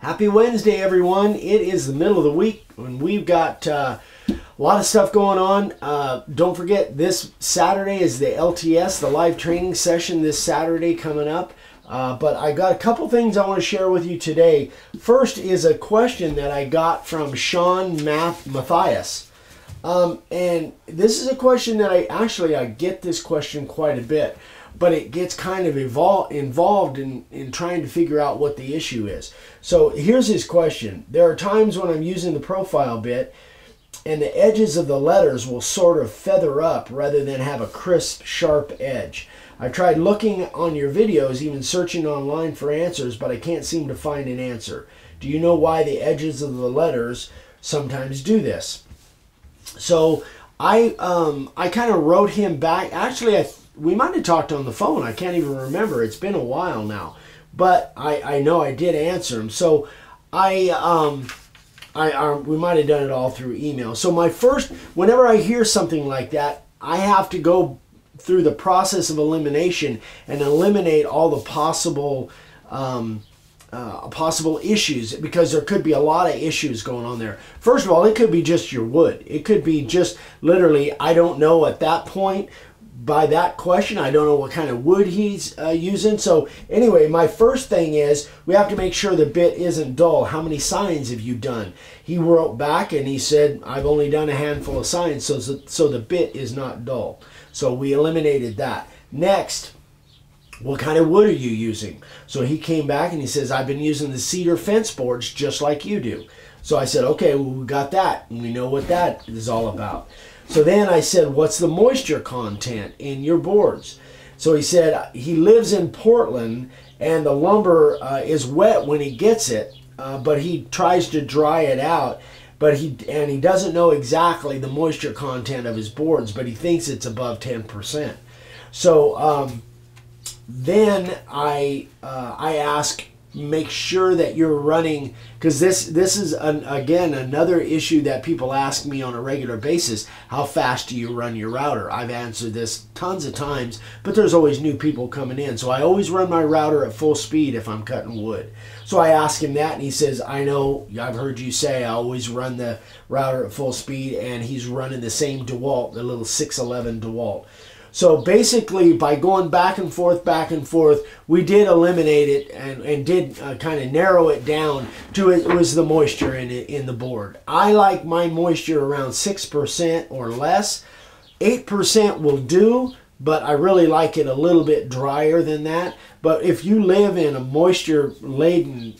Happy Wednesday, everyone. It is the middle of the week and we've got a lot of stuff going on. Don't forget, this Saturday is the LTS, the live training session this Saturday coming up. But I got a couple things I want to share with you today. First is a question that I got from Sean Matthias. And this is a question that I get this question quite a bit, but it gets kind of involved in trying to figure out what the issue is. So here's his question. There are times when I'm using the profile bit and the edges of the letters will sort of feather up rather than have a crisp, sharp edge. I've tried looking on your videos, even searching online for answers, but I can't seem to find an answer. Do you know why the edges of the letters sometimes do this? So I kind of wrote him back. Actually, we might have talked on the phone. I can't even remember. It's been a while now. But I know I did answer him. So we might have done it all through email. So whenever I hear something like that, I have to go through the process of elimination and eliminate all the possible issues, because there could be a lot of issues going on there. First of all, it could be just your wood. It could be just literally, I don't know at that point. By that question, I don't know what kind of wood he's using. So anyway, my first thing is we have to make sure the bit isn't dull. How many signs have you done? He wrote back and he said, I've only done a handful of signs, so the bit is not dull. So we eliminated that. Next, what kind of wood are you using? So he came back and he says, I've been using the cedar fence boards just like you do. So I said, okay, well, we got that, and we know what that is all about. So then I said, what's the moisture content in your boards? So he said he lives in Portland and the lumber is wet when he gets it, but he tries to dry it out. But he doesn't know exactly the moisture content of his boards, but he thinks it's above 10%. So then I ask, make sure that you're running, because this is again another issue that people ask me on a regular basis. How fast do you run your router? I've answered this tons of times, but there's always new people coming in. So I always run my router at full speed if I'm cutting wood. So I ask him that and he says, I know, I've heard you say I always run the router at full speed, and he's running the same DeWalt, the little 611 DeWalt. So basically, by going back and forth, we did eliminate it and did kind of narrow it down to it was the moisture in the board. I like my moisture around 6% or less. 8% will do, but I really like it a little bit drier than that. But if you live in a moisture-laden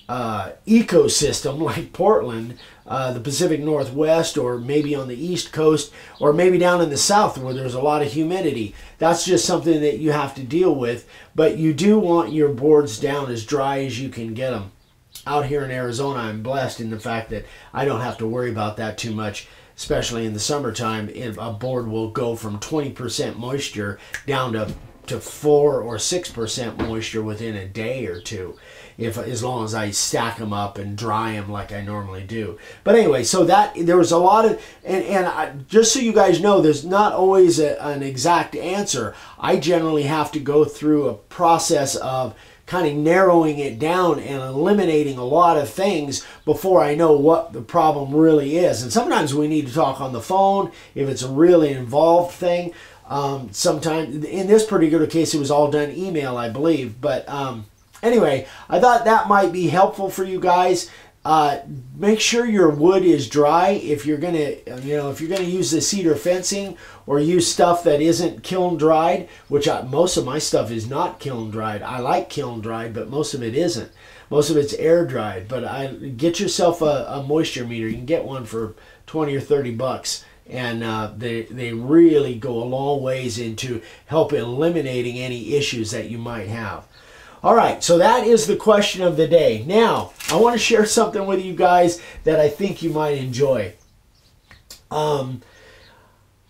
ecosystem like Portland, the Pacific Northwest, or maybe on the East Coast, or maybe down in the South where there's a lot of humidity, that's just something that you have to deal with. But you do want your boards down as dry as you can get them. Out here in Arizona, I'm blessed in the fact that I don't have to worry about that too much, especially in the summertime. A board will go from 20% moisture down to 4 or 6% moisture within a day or two, as long as I stack them up and dry them like I normally do. But anyway, so there was a lot of, just so you guys know, there's not always an exact answer. I generally have to go through a process of kind of narrowing it down and eliminating a lot of things before I know what the problem really is. And sometimes we need to talk on the phone if it's a really involved thing. Sometimes, in this particular case, it was all done email, I believe. But anyway, I thought that might be helpful for you guys. Make sure your wood is dry if you're gonna, if you're gonna use the cedar fencing or use stuff that isn't kiln dried, which most of my stuff is not kiln dried. I like kiln dried, but most of it isn't. Most of it's air dried. But get yourself a moisture meter. You can get one for 20 or 30 bucks. And they really go a long ways into help eliminating any issues that you might have. All right, so that is the question of the day. Now, I want to share something with you guys that I think you might enjoy. I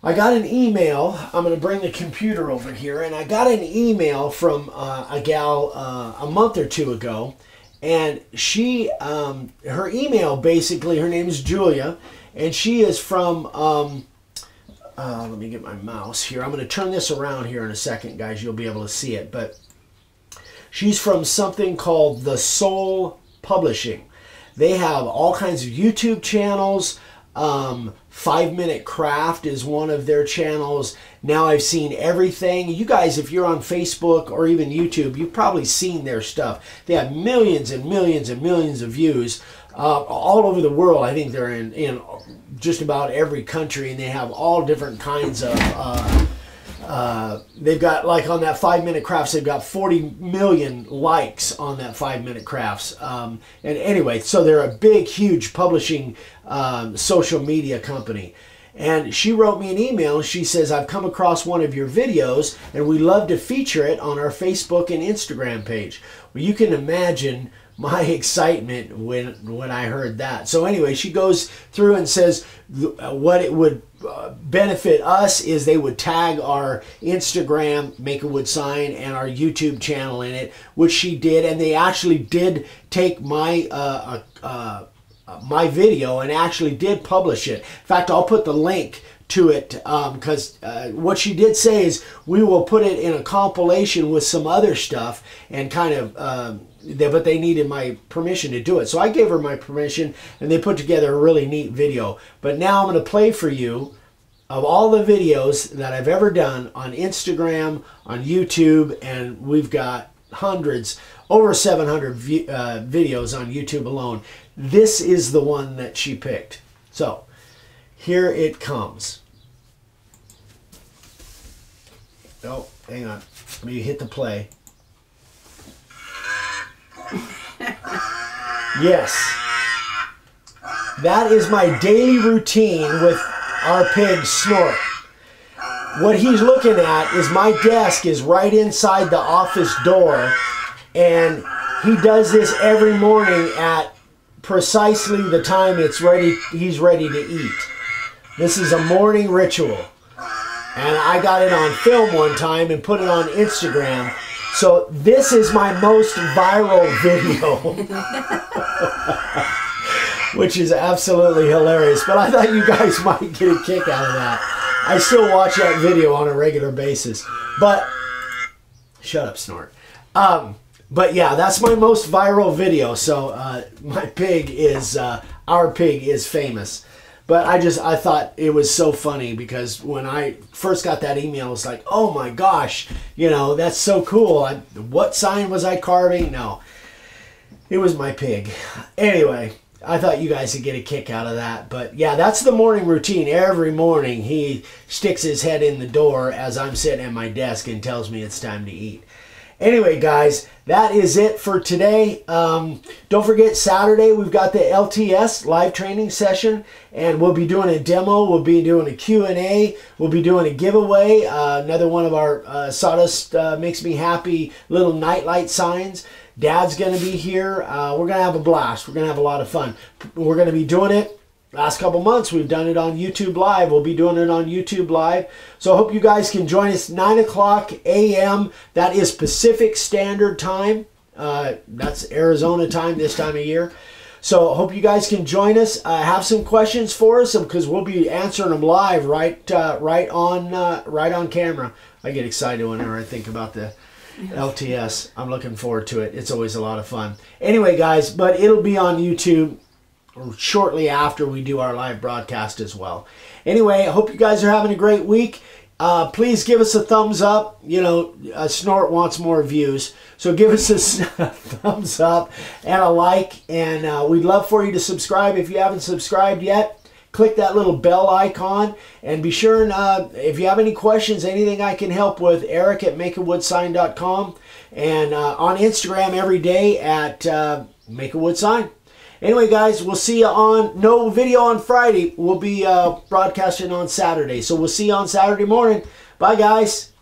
got an email. I'm going to bring the computer over here, and I got an email from a gal a month or two ago, and she, her email basically, her name is Julia, and she is from, let me get my mouse here. I'm going to turn this around here in a second, guys. You'll be able to see it, but She's from something called The Soul Publishing. They have all kinds of YouTube channels. 5 Minute Craft is one of their channels. Now I've seen everything. You guys, if you're on Facebook or even YouTube, you've probably seen their stuff. They have millions and millions and millions of views all over the world. I think they're in just about every country, and they have all different kinds of they've got, like on that 5 Minute Crafts, they've got 40 million likes on that 5 Minute Crafts. And anyway, so they're a big, huge publishing social media company. And she wrote me an email. She says, I've come across one of your videos and we love to feature it on our Facebook and Instagram page. Well, you can imagine my excitement when I heard that. So anyway, she goes through and says what it would benefit us is they would tag our Instagram, Make a Wood Sign, and our YouTube channel in it, which she did. And they actually did take my my video and actually did publish it. In fact, I'll put the link to it because what she did say is we will put it in a compilation with some other stuff and kind of but they needed my permission to do it. So I gave her my permission and they put together a really neat video. But now I'm going to play for you of all the videos that I've ever done on Instagram, on YouTube, and we've got hundreds, over 700 videos on YouTube alone. This is the one that she picked. So here it comes. Oh, hang on. Let me hit the play. Yes. That is my daily routine with our pig, Snort. What he's looking at is my desk is right inside the office door, and he does this every morning at precisely the time he's ready to eat. This is a morning ritual. And I got it on film one time and put it on Instagram. So this is my most viral video. Which is absolutely hilarious. But I thought you guys might get a kick out of that. I still watch that video on a regular basis. But, shut up, Snort. But yeah, that's my most viral video. So my pig is, our pig is famous. But I thought it was so funny because when I first got that email, it's like, oh my gosh, you know, that's so cool. What sign was I carving? No, it was my pig. Anyway, I thought you guys would get a kick out of that. But yeah, that's the morning routine. Every morning he sticks his head in the door as I'm sitting at my desk and tells me it's time to eat. Anyway, guys, that is it for today. Don't forget, Saturday we've got the LTS live training session, and we'll be doing a demo. We'll be doing a Q&A. We'll be doing a giveaway. Another one of our Sawdust Makes Me Happy little nightlight signs. Dad's going to be here. We're going to have a blast. We're going to have a lot of fun. We're going to be doing it. Last couple months, we've done it on YouTube Live. We'll be doing it on YouTube Live. So I hope you guys can join us 9 o'clock a.m. That is Pacific Standard Time. That's Arizona time this time of year. So I hope you guys can join us. Have some questions for us because we'll be answering them live right on camera. I get excited whenever I think about the LTS. I'm looking forward to it. It's always a lot of fun. Anyway, guys, but it'll be on YouTube shortly after we do our live broadcast as well. Anyway, I hope you guys are having a great week. Please give us a thumbs up. You know, Snort wants more views. So give us a thumbs up and a like. And we'd love for you to subscribe. If you haven't subscribed yet, click that little bell icon. And be sure, and if you have any questions, anything I can help with, Eric at makeawoodsign.com. And on Instagram every day at Make a Wood Sign. Anyway, guys, we'll see you on, no video on Friday. We'll be broadcasting on Saturday. So we'll see you on Saturday morning. Bye, guys.